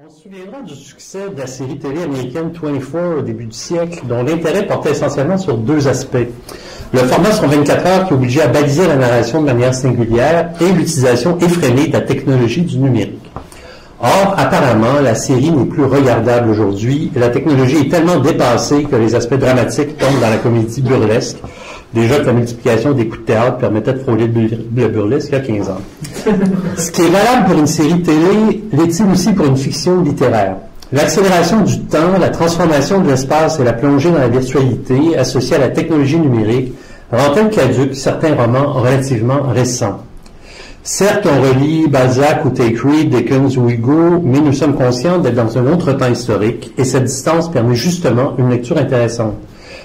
On se souviendra du succès de la série télé américaine 24 au début du siècle, dont l'intérêt portait essentiellement sur deux aspects. Le format sur 24 heures qui obligeait à baliser la narration de manière singulière et l'utilisation effrénée de la technologie du numérique. Or, apparemment, la série n'est plus regardable aujourd'hui et la technologie est tellement dépassée que les aspects dramatiques tombent dans la comédie burlesque. Déjà que la multiplication des coups de théâtre permettait de frôler le burlesque il y a 15 ans. Ce qui est valable pour une série télé, l'est-il aussi pour une fiction littéraire. L'accélération du temps, la transformation de l'espace et la plongée dans la virtualité associée à la technologie numérique rend-elle caduque certains romans relativement récents. Certes, on relit Balzac ou Thackeray, Dickens ou Hugo, mais nous sommes conscients d'être dans un autre temps historique et cette distance permet justement une lecture intéressante.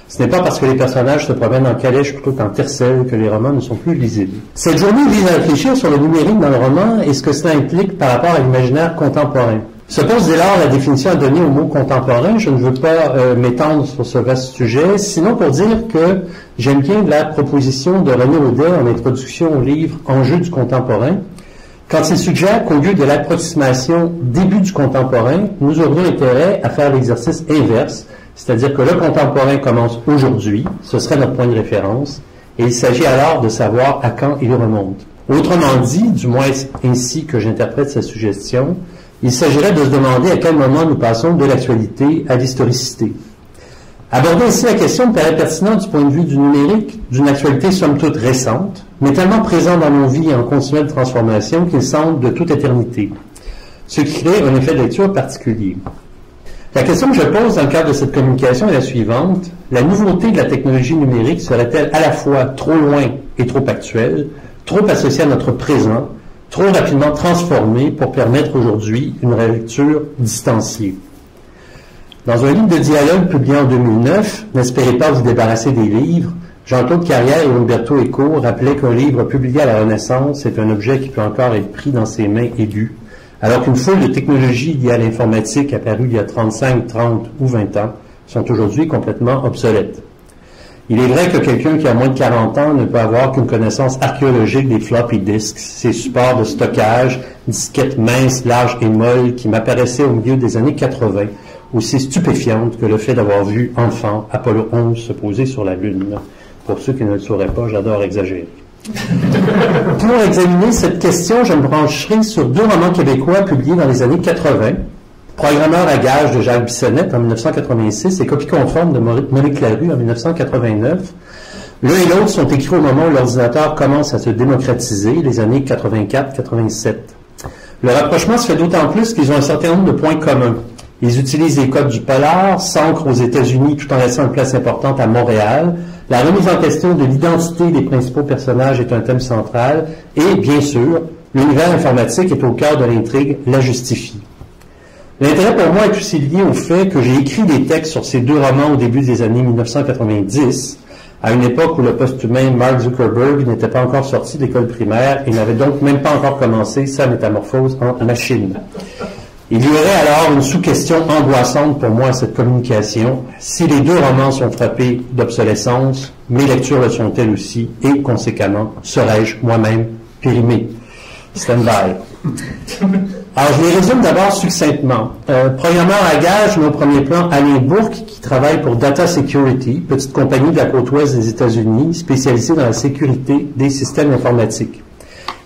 Ce n'est pas parce que les personnages se promènent en calèche plutôt qu'en tercel que les romans ne sont plus lisibles. Cette journée vise à réfléchir sur le numérique dans le roman et ce que cela implique par rapport à l'imaginaire contemporain. Se pose dès lors la définition à donner au mot contemporain. Je ne veux pas m'étendre sur ce vaste sujet, sinon pour dire que j'aime bien la proposition de René Audet en introduction au livre Enjeux du contemporain, quand il suggère qu'au lieu de l'approximation début du contemporain, nous aurions intérêt à faire l'exercice inverse, c'est-à-dire que le contemporain commence aujourd'hui, ce serait notre point de référence, et il s'agit alors de savoir à quand il remonte. Autrement dit, du moins ainsi que j'interprète cette suggestion, il s'agirait de se demander à quel moment nous passons de l'actualité à l'historicité. Aborder ainsi la question me paraît pertinent du point de vue du numérique, d'une actualité somme toute récente, mais tellement présente dans nos vies et en continuelle transformation qu'il semble de toute éternité, ce qui crée un effet de lecture particulier. La question que je pose dans le cadre de cette communication est la suivante. La nouveauté de la technologie numérique serait-elle à la fois trop loin et trop actuelle, trop associée à notre présent, trop rapidement transformée pour permettre aujourd'hui une relecture distanciée? Dans un livre de dialogue publié en 2009, N'espérez pas vous débarrasser des livres, Jean-Claude Carrière et Umberto Eco rappelaient qu'un livre publié à la Renaissance est un objet qui peut encore être pris dans ses mains et lu, alors qu'une foule de technologies liées à l'informatique apparues il y a 35, 30 ou 20 ans sont aujourd'hui complètement obsolètes. Il est vrai que quelqu'un qui a moins de 40 ans ne peut avoir qu'une connaissance archéologique des floppy disks, ces supports de stockage, disquettes minces, larges et molles qui m'apparaissaient au milieu des années 80, aussi stupéfiantes que le fait d'avoir vu, enfant, Apollo 11 se poser sur la Lune. Pour ceux qui ne le sauraient pas, j'adore exagérer. Pour examiner cette question, je me brancherai sur deux romans québécois publiés dans les années 80, Programmeur à gages de Jacques Bissonnette en 1986 et Copie conforme de Maurice Larue en 1989. L'un et l'autre sont écrits au moment où l'ordinateur commence à se démocratiser, les années 84-87. Le rapprochement se fait d'autant plus qu'ils ont un certain nombre de points communs. Ils utilisent les codes du polar, s'ancrent aux États-Unis tout en laissant une place importante à Montréal. La remise en question de l'identité des principaux personnages est un thème central et, bien sûr, l'univers informatique est au cœur de l'intrigue, la justifie. L'intérêt pour moi est aussi lié au fait que j'ai écrit des textes sur ces deux romans au début des années 1990, à une époque où le post-humain Mark Zuckerberg n'était pas encore sorti d'école primaire et n'avait donc même pas encore commencé sa métamorphose en machine. Il y aurait alors une sous-question angoissante pour moi à cette communication. Si les deux romans sont frappés d'obsolescence, mes lectures le sont-elles aussi, et conséquemment, serais-je moi-même périmé? Stand by. Alors, je les résume d'abord succinctement. Programmeur à gages, mais au premier plan, Alain Bourque, qui travaille pour Data Security, petite compagnie de la côte ouest des États-Unis, spécialisée dans la sécurité des systèmes informatiques.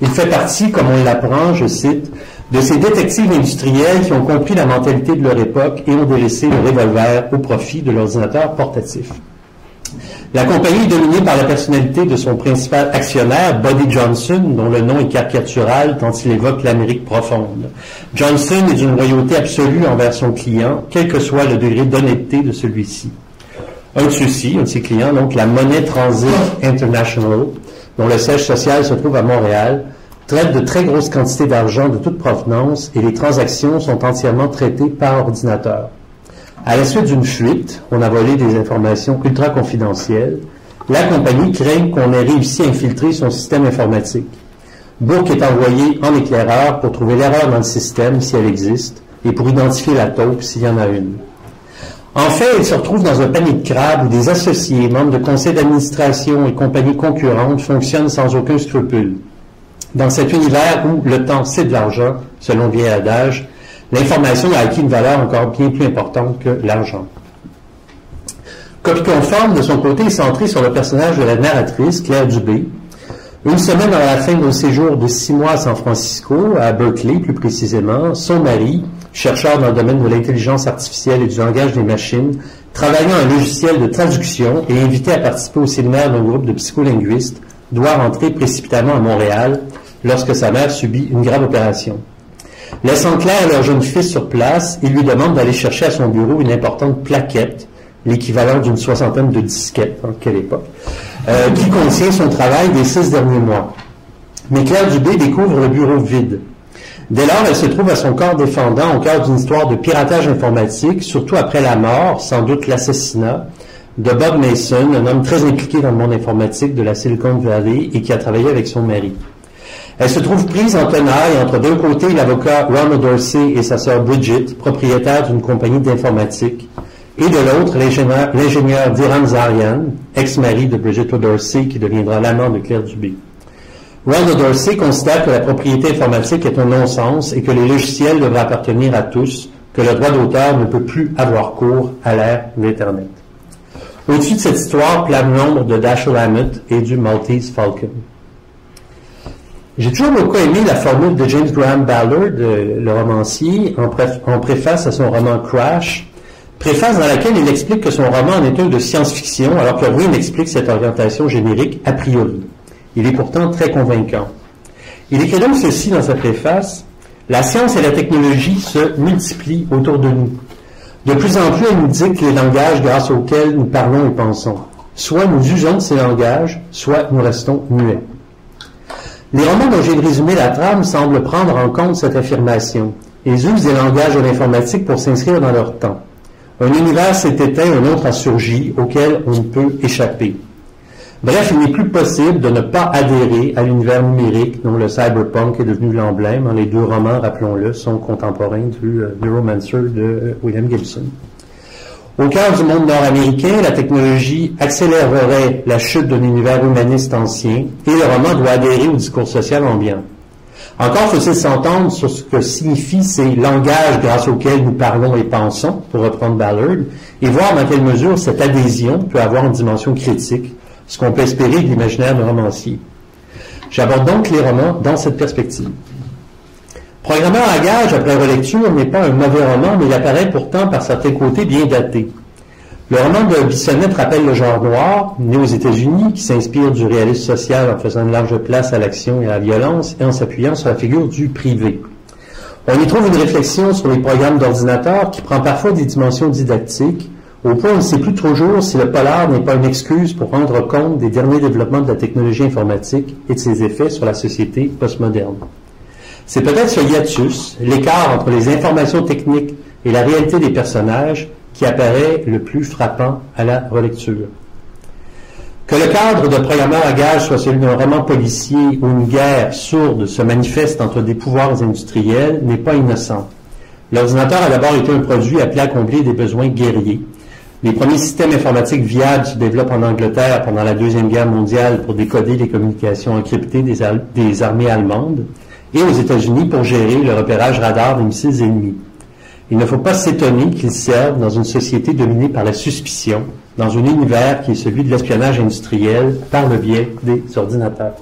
Il fait partie, comme on l'apprend, je cite, de ces détectives industriels qui ont compris la mentalité de leur époque et ont délaissé le revolver au profit de l'ordinateur portatif. La compagnie est dominée par la personnalité de son principal actionnaire, Buddy Johnson, dont le nom est caricatural tant il évoque l'Amérique profonde. Johnson est d'une loyauté absolue envers son client, quel que soit le degré d'honnêteté de celui-ci. Un de ceux-ci, un de ses clients, donc la Money Transit International, dont le siège social se trouve à Montréal, traite de très grosses quantités d'argent de toute provenance et les transactions sont entièrement traitées par ordinateur. À la suite d'une fuite, on a volé des informations ultra confidentielles. La compagnie craint qu'on ait réussi à infiltrer son système informatique. Bourque est envoyé en éclaireur pour trouver l'erreur dans le système, si elle existe, et pour identifier la taupe, s'il y en a une. En fait, il se retrouve dans un panier de crabes où des associés, membres de conseils d'administration et compagnies concurrentes fonctionnent sans aucun scrupule. Dans cet univers où le temps, c'est de l'argent, selon le vieil adage, L'information a acquis une valeur encore bien plus importante que l'argent. Copie conforme, de son côté, est centrée sur le personnage de la narratrice, Claire Dubé. Une semaine avant la fin d'un séjour de 6 mois à San Francisco, à Berkeley plus précisément, son mari, chercheur dans le domaine de l'intelligence artificielle et du langage des machines, travaillant un logiciel de traduction et invité à participer au séminaire d'un groupe de psycholinguistes, doit rentrer précipitamment à Montréal lorsque sa mère subit une grave opération. Laissant Claire et leur jeune fils sur place, il lui demande d'aller chercher à son bureau une importante plaquette, l'équivalent d'une 60aine de disquettes, en quelle époque, qui contient son travail des 6 derniers mois. Mais Claire Dubé découvre le bureau vide. Dès lors, elle se trouve à son corps défendant au cœur d'une histoire de piratage informatique, surtout après la mort, sans doute l'assassinat, de Bob Mason, un homme très impliqué dans le monde informatique de la Silicon Valley et qui a travaillé avec son mari. Elle se trouve prise en tenaille entre d'un côté l'avocat Ron Dorsey et sa sœur Bridget, propriétaire d'une compagnie d'informatique, et de l'autre l'ingénieur Diran Zarian, ex-mari de Bridget Dorsey, qui deviendra l'amant de Claire Dubé. Ron Dorsey considère que la propriété informatique est un non-sens et que les logiciels devraient appartenir à tous, que le droit d'auteur ne peut plus avoir cours à l'ère d'Internet. Au-dessus de cette histoire plane l'ombre de Dashiell Hammett et du Maltese Falcon. J'ai toujours beaucoup aimé la formule de James Graham Ballard, le romancier, en préface à son roman Crash, préface dans laquelle il explique que son roman en est un de science-fiction, alors que rien n'explique cette orientation générique a priori. Il est pourtant très convaincant. Il écrit donc ceci dans sa préface: « La science et la technologie se multiplient autour de nous. De plus en plus, elles nous dictent les langages grâce auxquels nous parlons et pensons. Soit nous usons de ces langages, soit nous restons muets. » Les romans dont j'ai résumé la trame semblent prendre en compte cette affirmation. Ils usent des langages de l'informatique pour s'inscrire dans leur temps. Un univers s'est éteint, un autre a surgi, auquel on ne peut échapper. Bref, il n'est plus possible de ne pas adhérer à l'univers numérique dont le cyberpunk est devenu l'emblème. Les 2 romans, rappelons-le, sont contemporains du Neuromancer de William Gibson. Au cœur du monde nord-américain, la technologie accélérerait la chute d'un univers humaniste ancien et le roman doit adhérer au discours social ambiant. Encore faut-il s'entendre sur ce que signifient ces langages grâce auxquels nous parlons et pensons, pour reprendre Ballard, et voir dans quelle mesure cette adhésion peut avoir une dimension critique, ce qu'on peut espérer de l'imaginaire de romancier. J'aborde donc les romans dans cette perspective. Programmeur à gage après relecture n'est pas un mauvais roman, mais il apparaît pourtant par certains côtés bien daté. Le roman de Bissonnette rappelle le genre noir, né aux États-Unis, qui s'inspire du réalisme social en faisant une large place à l'action et à la violence et en s'appuyant sur la figure du privé. On y trouve une réflexion sur les programmes d'ordinateur qui prend parfois des dimensions didactiques, au point où on ne sait plus toujours si le polar n'est pas une excuse pour rendre compte des derniers développements de la technologie informatique et de ses effets sur la société postmoderne. C'est peut-être ce hiatus, l'écart entre les informations techniques et la réalité des personnages, qui apparaît le plus frappant à la relecture. Que le cadre de Programmeur à gage soit celui d'un roman policier où une guerre sourde se manifeste entre des pouvoirs industriels n'est pas innocent. L'ordinateur a d'abord été un produit appelé à combler des besoins guerriers. Les premiers systèmes informatiques viables se développent en Angleterre pendant la Deuxième Guerre mondiale pour décoder les communications encryptées des armées allemandes et aux États-Unis pour gérer le repérage radar des missiles ennemis. Il ne faut pas s'étonner qu'ils servent dans une société dominée par la suspicion, dans un univers qui est celui de l'espionnage industriel par le biais des ordinateurs.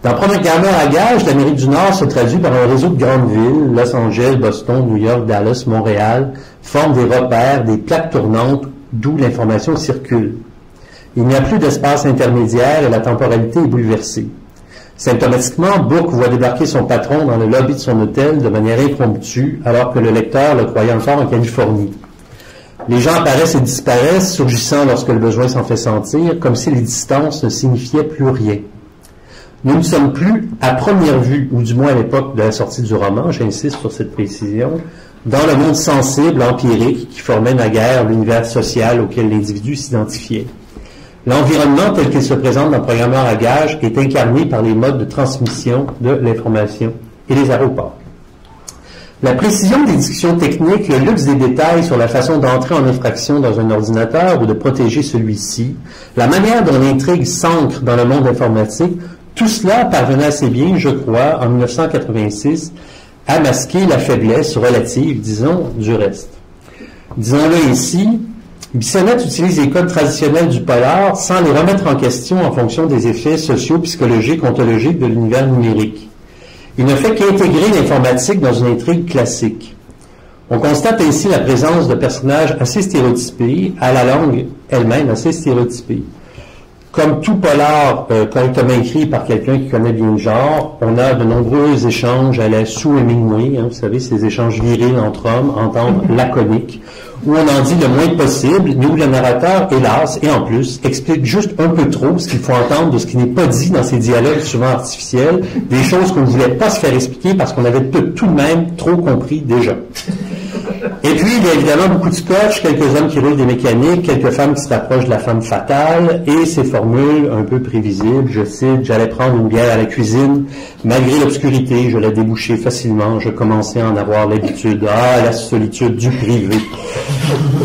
Dans Programmeur à gage, l'Amérique du Nord se traduit par un réseau de grandes villes, Los Angeles, Boston, New York, Dallas, Montréal, forment des repères, des plaques tournantes d'où l'information circule. Il n'y a plus d'espace intermédiaire et la temporalité est bouleversée. Symptomatiquement, Book voit débarquer son patron dans le lobby de son hôtel de manière impromptue, alors que le lecteur le croyait encore en Californie. Les gens apparaissent et disparaissent, surgissant lorsque le besoin s'en fait sentir, comme si les distances ne signifiaient plus rien. Nous ne sommes plus, à première vue, ou du moins à l'époque de la sortie du roman, j'insiste sur cette précision, dans le monde sensible, empirique, qui formait naguère l'univers social auquel l'individu s'identifiait. L'environnement tel qu'il se présente dans Programmeur à gage est incarné par les modes de transmission de l'information et les aéroports. La précision des discussions techniques, le luxe des détails sur la façon d'entrer en infraction dans un ordinateur ou de protéger celui-ci, la manière dont l'intrigue s'ancre dans le monde informatique, tout cela parvenait assez bien, je crois, en 1986, à masquer la faiblesse relative, disons, du reste. Disons-le ici, Bissonnette utilise les codes traditionnels du polar sans les remettre en question en fonction des effets sociaux, psychologiques, ontologiques de l'univers numérique. Il ne fait qu'intégrer l'informatique dans une intrigue classique. On constate ainsi la présence de personnages assez stéréotypés, à la langue elle-même assez stéréotypée. Comme tout polar correctement écrit par quelqu'un qui connaît bien le genre, on a de nombreux échanges à la Sue Hemingway, vous savez, ces échanges virils entre hommes, entendre laconique, où on en dit le moins possible, mais où le narrateur, hélas, et en plus, explique juste un peu trop ce qu'il faut entendre de ce qui n'est pas dit dans ces dialogues souvent artificiels, des choses qu'on ne voulait pas se faire expliquer parce qu'on avait tout de même trop compris déjà. Et puis, il y a évidemment beaucoup de scotch, quelques hommes qui roulent des mécaniques, quelques femmes qui se rapprochent de la femme fatale, et ces formules un peu prévisibles, je cite, « J'allais prendre une bière à la cuisine, malgré l'obscurité, je la débouchais facilement, je commençais à en avoir l'habitude. Ah, la solitude du privé. »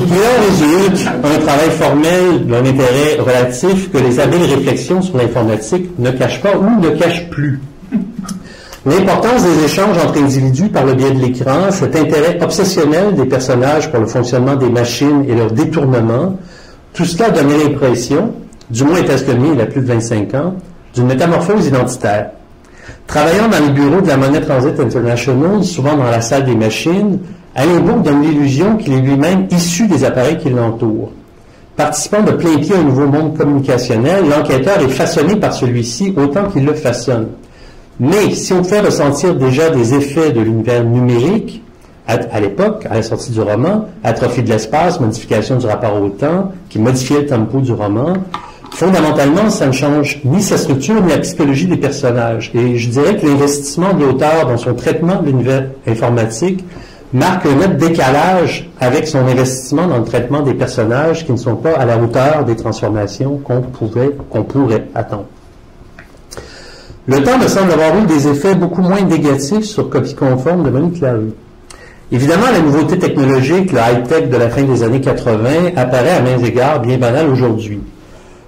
Il en résulte un travail formel d'un intérêt relatif que les habiles réflexions sur l'informatique ne cachent pas ou ne cachent plus. L'importance des échanges entre individus par le biais de l'écran, cet intérêt obsessionnel des personnages pour le fonctionnement des machines et leur détournement, tout cela donnait l'impression, du moins est-ce que le mien, il a plus de 25 ans, d'une métamorphose identitaire. Travaillant dans les bureaux de la Money Transit International, souvent dans la salle des machines, Alain Bourg donne l'illusion qu'il est lui-même issu des appareils qui l'entourent. Participant de plein pied à un nouveau monde communicationnel, l'enquêteur est façonné par celui-ci autant qu'il le façonne. Mais si on pouvait ressentir déjà des effets de l'univers numérique, à l'époque, à la sortie du roman, atrophie de l'espace, modification du rapport au temps, qui modifiait le tempo du roman, fondamentalement, ça ne change ni sa structure ni la psychologie des personnages. Et je dirais que l'investissement de l'auteur dans son traitement de l'univers informatique marque un net décalage avec son investissement dans le traitement des personnages qui ne sont pas à la hauteur des transformations qu'on pourrait attendre. Le temps me semble avoir eu des effets beaucoup moins négatifs sur Copie conforme de Monique Larue. Évidemment, la nouveauté technologique, le high-tech de la fin des années 80, apparaît à mains égards bien banal aujourd'hui.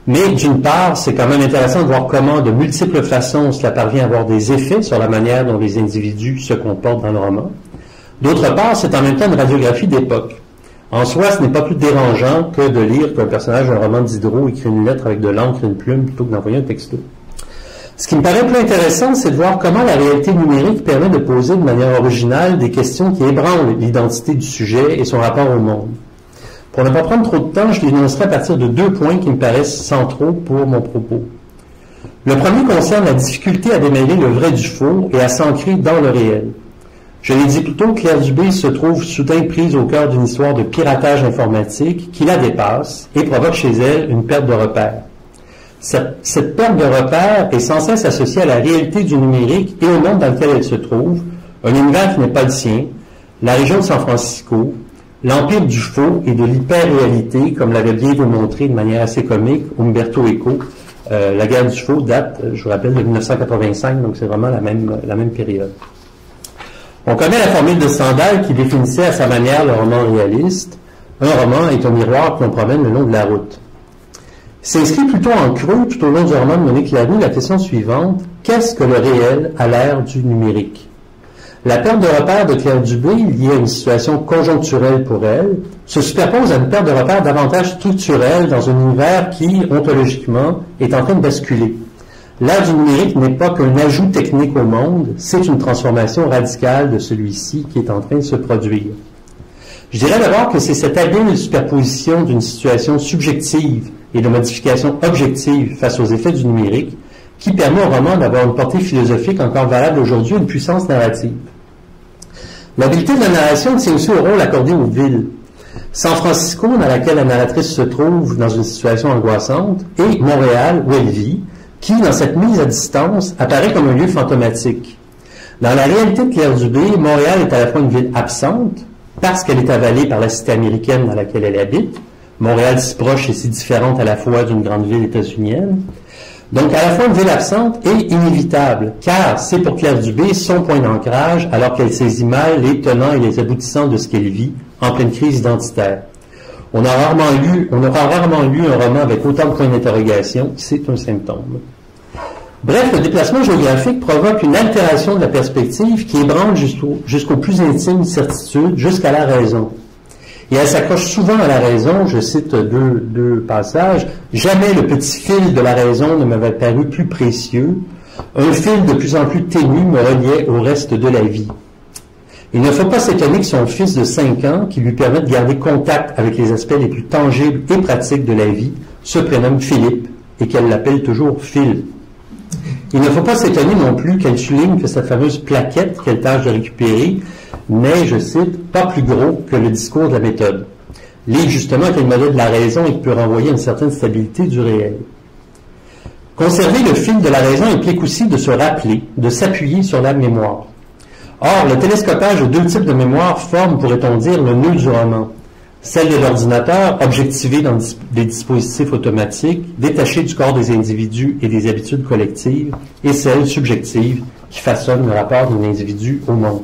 Mais d'une part, c'est quand même intéressant de voir comment, de multiples façons, cela parvient à avoir des effets sur la manière dont les individus se comportent dans le roman. D'autre part, c'est en même temps une radiographie d'époque. En soi, ce n'est pas plus dérangeant que de lire qu'un personnage d'un roman d'Diderot écrit une lettre avec de l'encre et une plume plutôt que d'envoyer un texto. Ce qui me paraît plus intéressant, c'est de voir comment la réalité numérique permet de poser de manière originale des questions qui ébranlent l'identité du sujet et son rapport au monde. Pour ne pas prendre trop de temps, je l'énoncerai à partir de 2 points qui me paraissent centraux pour mon propos. Le premier concerne la difficulté à démêler le vrai du faux et à s'ancrer dans le réel. Je l'ai dit plus tôt, Claire Dubé se trouve soudain prise au cœur d'une histoire de piratage informatique qui la dépasse et provoque chez elle une perte de repère. Cette perte de repère est sans cesse associée à la réalité du numérique et au monde dans lequel elle se trouve, un univers qui n'est pas le sien, la région de San Francisco, l'empire du faux et de l'hyper-réalité, comme l'avait bien démontré de manière assez comique Umberto Eco. La guerre du faux date, je vous rappelle, de 1985, donc c'est vraiment la même période. On connaît la formule de Stendhal qui définissait à sa manière le roman réaliste. Un roman est un miroir que l'on promène le long de la route. S'inscrit plutôt en creux tout au long du roman de Monique Larue la question suivante: qu'est-ce que le réel à l'ère du numérique? La perte de repère de Claire Dubé, liée à une situation conjoncturelle pour elle, se superpose à une perte de repère davantage structurelle dans un univers qui, ontologiquement, est en train de basculer. L'ère du numérique n'est pas qu'un ajout technique au monde, c'est une transformation radicale de celui-ci qui est en train de se produire. Je dirais d'abord que c'est cette habile superposition d'une situation subjective et de modification objective face aux effets du numérique qui permet au roman d'avoir une portée philosophique encore valable aujourd'hui et une puissance narrative. L'habileté de la narration tient aussi au rôle accordé aux villes. San Francisco, dans laquelle la narratrice se trouve dans une situation angoissante, et Montréal, où elle vit, qui, dans cette mise à distance, apparaît comme un lieu fantomatique. Dans la réalité de Claire Dubé, Montréal est à la fois une ville absente, parce qu'elle est avalée par la cité américaine dans laquelle elle habite, Montréal si proche et si différente à la fois d'une grande ville états-unienne, donc à la fois une ville absente et inévitable, car c'est pour Claire Dubé son point d'ancrage, alors qu'elle saisit mal les tenants et les aboutissants de ce qu'elle vit en pleine crise identitaire. On aura rarement lu un roman avec autant de points d'interrogation, c'est un symptôme. Bref, le déplacement géographique provoque une altération de la perspective qui ébranle jusqu'aux plus intimes certitudes, jusqu'à la raison. Et elle s'accroche souvent à la raison. Je cite deux passages. « Jamais le petit fil de la raison ne m'avait paru plus précieux. Un fil de plus en plus ténu me reliait au reste de la vie. » Il ne faut pas s'étonner que son fils de 5 ans, qui lui permet de garder contact avec les aspects les plus tangibles et pratiques de la vie, se prénomme Philippe et qu'elle l'appelle toujours Phil. Il ne faut pas s'étonner non plus qu'elle souligne que cette fameuse plaquette qu'elle tâche de récupérer n'est, je cite, pas plus gros que le discours de la méthode. Livre justement est le modèle de la raison et qui peut renvoyer une certaine stabilité du réel. Conserver le fil de la raison implique aussi de se rappeler, de s'appuyer sur la mémoire. Or, le télescopage de 2 types de mémoire forme, pourrait-on dire, le nœud du roman. Celle de l'ordinateur, objectivée dans des dispositifs automatiques, détachée du corps des individus et des habitudes collectives, et celle subjective, qui façonne le rapport d'un individu au monde.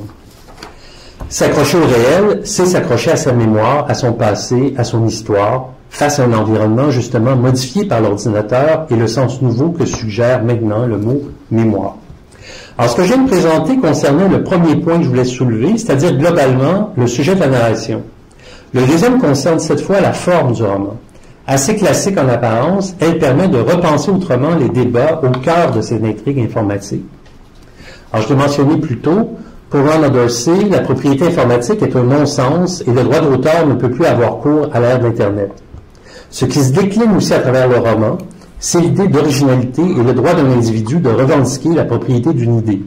S'accrocher au réel, c'est s'accrocher à sa mémoire, à son passé, à son histoire, face à un environnement justement modifié par l'ordinateur et le sens nouveau que suggère maintenant le mot « mémoire ». Alors, ce que je viens de présenter concernait le premier point que je voulais soulever, c'est-à-dire globalement le sujet de la narration. Le deuxième concerne cette fois la forme du roman. Assez classique en apparence, elle permet de repenser autrement les débats au cœur de cette intrigue informatique. Alors, je l'ai mentionné plus tôt, pour Ron Dorsey, la propriété informatique est un non-sens et le droit d'auteur ne peut plus avoir cours à l'ère d'Internet. Ce qui se décline aussi à travers le roman, c'est l'idée d'originalité et le droit d'un individu de revendiquer la propriété d'une idée.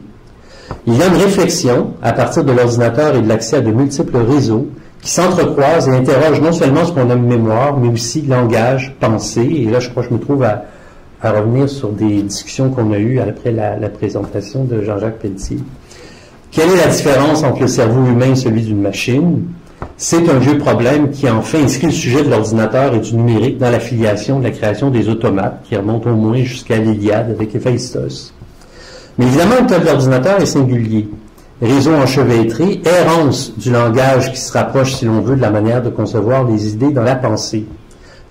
Il y a une réflexion, à partir de l'ordinateur et de l'accès à de multiples réseaux, qui s'entrecroisent et interrogent non seulement ce qu'on nomme mémoire, mais aussi langage, pensée. Et là, je crois que je me trouve à revenir sur des discussions qu'on a eues après la présentation de Jean-Jacques Pelletier. Quelle est la différence entre le cerveau humain et celui d'une machine? C'est un vieux problème qui, enfin, inscrit le sujet de l'ordinateur et du numérique dans la filiation de la création des automates, qui remonte au moins jusqu'à l'Iliade avec Héphaïstos. Mais évidemment, le cas de l'ordinateur est singulier. Réseau enchevêtré, errance du langage qui se rapproche, si l'on veut, de la manière de concevoir les idées dans la pensée.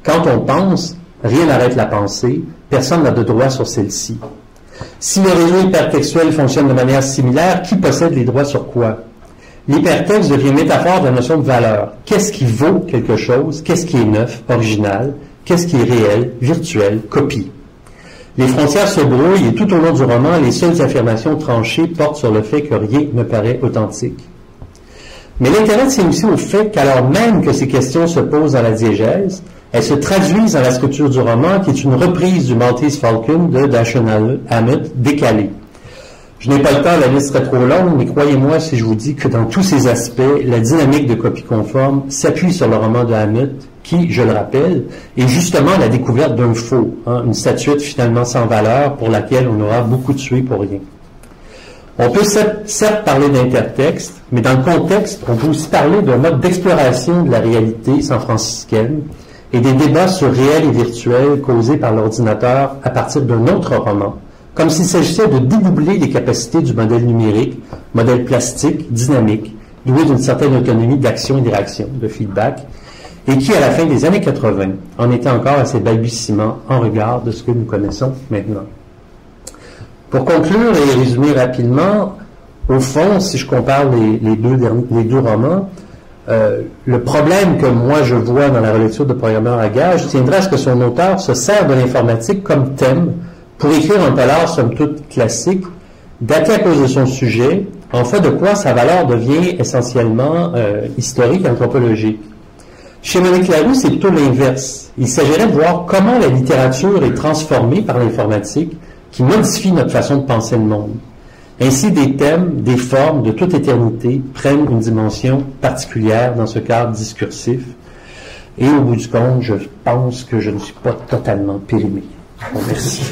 Quand on pense, rien n'arrête la pensée, personne n'a de droit sur celle-ci. Si le réseau hypertextuel fonctionne de manière similaire, qui possède les droits sur quoi? L'hypertexte devient métaphore de la notion de valeur. Qu'est-ce qui vaut quelque chose? Qu'est-ce qui est neuf, original? Qu'est-ce qui est réel, virtuel, copie? Les frontières se brouillent et tout au long du roman, les seules affirmations tranchées portent sur le fait que rien ne paraît authentique. Mais l'intérêt tient aussi au fait qu'alors même que ces questions se posent dans la diégèse, elles se traduisent dans la structure du roman qui est une reprise du Maltese Falcon de Dashiell Hammett décalée. Je n'ai pas le temps, la liste serait trop longue, mais croyez-moi si je vous dis que dans tous ces aspects, la dynamique de copie conforme s'appuie sur le roman de Hammett, qui, je le rappelle, est justement la découverte d'un faux, une statuette finalement sans valeur pour laquelle on aura beaucoup tué pour rien. On peut certes parler d'intertexte, mais dans le contexte, on peut aussi parler d'un mode d'exploration de la réalité san-franciscaine et des débats sur réel et virtuel causés par l'ordinateur à partir d'un autre roman, comme s'il s'agissait de dédoubler les capacités du modèle numérique, modèle plastique, dynamique, doué d'une certaine autonomie d'action et de réaction, de feedback, et qui, à la fin des années 80, en était encore à ses balbutiements en regard de ce que nous connaissons maintenant. Pour conclure et résumer rapidement, au fond, si je compare les deux romans, le problème que moi je vois dans la relecture de Programmeur à gages tiendra à ce que son auteur se sert de l'informatique comme thème pour écrire un polar somme toute classique, daté à cause de son sujet, en fait de quoi sa valeur devient essentiellement historique et anthropologique. Chez Monique Laroux, c'est plutôt l'inverse. Il s'agirait de voir comment la littérature est transformée par l'informatique qui modifie notre façon de penser le monde. Ainsi, des thèmes, des formes de toute éternité prennent une dimension particulière dans ce cadre discursif. Et au bout du compte, je pense que je ne suis pas totalement périmé. Bon, merci.